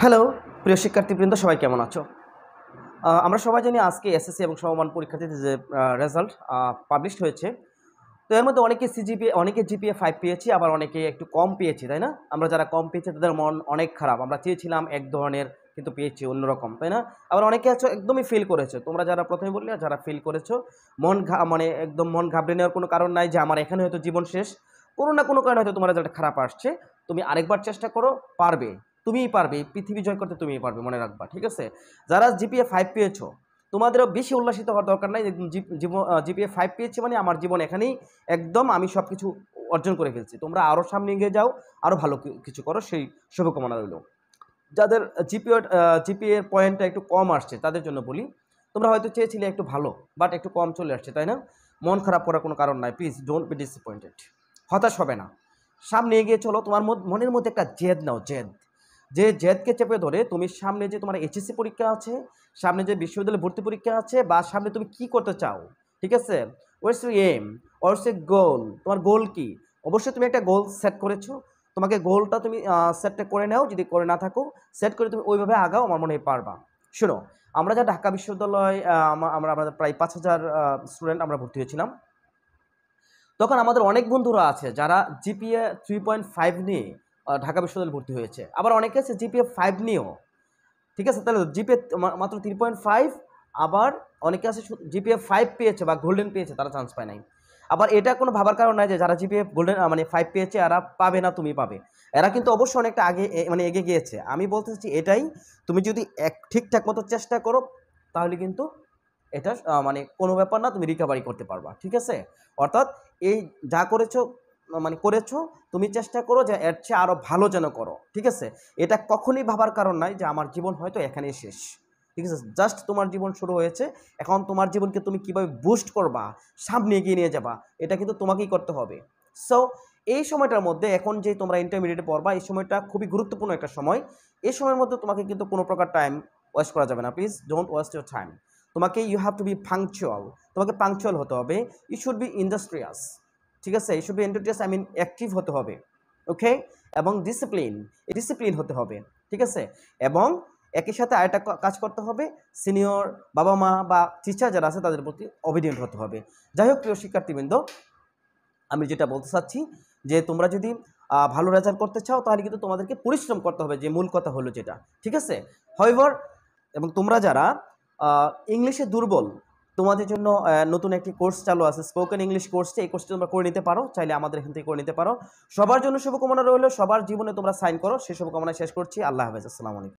Hello প্রিয় শিক্ষার্থীবৃন্দ, সবাই কেমন আছো? আমরা সবাই জানি আজকে এসএসসি এবং সমমান পরীক্ষার্থীদের যে রেজাল্ট পাবলিশড হয়েছে। তো এর মধ্যে অনেকে জিপিএ 5 পেয়েছি, আবার অনেকে একটু কম পেয়েছি, তাই না? আমরা যারা কম পেয়েছি তাদের মন অনেক খারাপ। আমরা চেয়েছিলাম এক ধরনের, কিন্তু পেয়েছি অন্যরকম, তাই না? আবার অনেকে আছো একদমই ফেল করেছো। তোমরা যারা প্রথমে বললে যারা ফেল করেছো, মানে একদম মন ঘাবড়ে নেওয়ার কোনো কারণ নাই যে আমার এখানে হয়তো জীবন শেষ। কোনো না কোনো কারণে হয়তো তোমার রেজাল্ট খারাপ আসছে। তুমি আরেকবার চেষ্টা করো, পারবে। তুমিই পারবে, এই পৃথিবী জয় করতে তুমিই পারবে, মনে রাখবা, ঠিক আছে? যারা জিপিএ 5 পেয়েছো, তোমাদেরও বেশি উল্লাসিত হওয়ার দরকার নাই। জিপিএ 5 পেয়েছি মানে আমার জীবন এখানেই একদম আমি সব কিছু অর্জন করে ফেলছি। তোমরা আরও সামনে এগিয়ে যাও, আরও ভালো কিছু করো, সেই শুভকামনা রইল। যাদের জিপিএর পয়েন্টটা একটু কম আসছে তাদের জন্য বলি, তোমরা হয়তো চেয়েছিলে একটু ভালো, বাট একটু কম চলে আসছে, তাই না? মন খারাপ করার কোনো কারণ নাই। Please don't be disappointed. হতাশ হবে না, সামনে এগিয়ে চলো। তোমার মনের মধ্যে একটা জেদ নাও, যে জেদকে চেপে ধরে তুমি সামনে যে তোমার এইচএসসি পরীক্ষা আছে, সামনে যে বিশ্ববিদ্যালয়ে ভর্তি পরীক্ষা আছে, বা সামনে তুমি কি করতে চাও, ঠিক আছে? What's your aim, what's your goal? তোমার গোল কি? অবশ্যই তুমি একটা গোল সেট করেছো। তোমাকে গোলটা তুমি সেটটা করে নাও। যদি করে না থাকো, সেট করে তুমি ওইভাবে আগাও, আমার মনে হয় পারবা। শোনো, আমরা যা ঢাকা বিশ্ববিদ্যালয় আমরা প্রায় 5,000 স্টুডেন্ট আমরা ভর্তি হয়েছিলাম। তখন আমাদের অনেক বন্ধুরা আছে যারা জিপিএ 3.5 নিয়ে ঢাকা বিশ্ববিদ্যালয়ে ভর্তি হয়েছে। আবার অনেকে আছে জিপিএ 5 নিয়েও, ঠিক আছে? তাহলে জিপিএ মাত্র 3.5, আবার অনেকে আছে জিপিএ 5 পেয়েছে বা গোল্ডেন পেয়েছে, তারা চান্স পায় নাই। আবার এটা কোনো ভাবার কারণ নাই যে যারা জিপিএ গোল্ডেন 5 পেয়েছে এরা পাবে না, তুমি পাবে। এরা কিন্তু অবশ্যই অনেকটা আগে এগিয়ে গিয়েছে। আমি বলতে চাচ্ছি এটাই, তুমি যদি ঠিকঠাক মতো চেষ্টা করো তাহলে কিন্তু এটা কোনো ব্যাপার না, তুমি রিকভারি করতে পারবা, ঠিক আছে? অর্থাৎ এই যা করেছো, তুমি চেষ্টা করো যে এর চেয়ে আরও ভালো যেন করো, ঠিক আছে? এটা কখনই ভাবার কারণ নাই যে আমার জীবন হয়তো এখানেই শেষ, ঠিক আছে? জাস্ট তোমার জীবন শুরু হয়েছে। এখন তোমার জীবনকে তুমি কীভাবে বুস্ট করবা, সামনে এগিয়ে নিয়ে যাবা, এটা কিন্তু তোমাকেই করতে হবে। সো এই সময়টার মধ্যে, এখন যে তোমরা ইন্টারমিডিয়েটে পড়বা, এই সময়টা খুবই গুরুত্বপূর্ণ একটা সময়। এই সময়ের মধ্যে তোমাকে কিন্তু কোনো প্রকার টাইম ওয়েস্ট করা যাবে না। Please don't waste your time. তোমাকে you have to be punctual. তোমাকে পাংচুয়াল হতে হবে। ইউ শুড বি ইন্ডাস্ট্রিয়াস, ঠিক আছে? You should be industrious, I mean active হতে হবে, ওকে? এবং ডিসিপ্লিন হতে হবে, ঠিক আছে? এবং একই সাথে আরেকটা কাজ করতে হবে, সিনিয়র বাবা মা বা টিচার যারা আছে তাদের প্রতি অবিডিয়েন্ট হতে হবে। যাই হোক প্রিয় শিক্ষার্থীবৃন্দ, আমি যেটা বলতে চাচ্ছি যে তোমরা যদি ভালো রেজাল্ট করতে চাও তাহলে কিন্তু তোমাদেরকে পরিশ্রম করতে হবে, যে মূল কথা হলো যেটা, ঠিক আছে? হাউএভার, এবং তোমরা যারা ইংলিশে দুর্বল, তোমাদের জন্য নতুন একটি কোর্স চালু আছে, স্পোকেন ইংলিশ কোর্সটি। এই কোর্সটি তোমরা করে নিতে পারো, চাইলে আমাদের এখান থেকে করে নিতে পারো। সবার জন্য শুভকামনা রইল, সবার জীবনে তোমরা সাইন করো, সেই শুভকামনা শেষ করছি। আল্লাহ হাফেজ, আসসালামু আলাইকুম।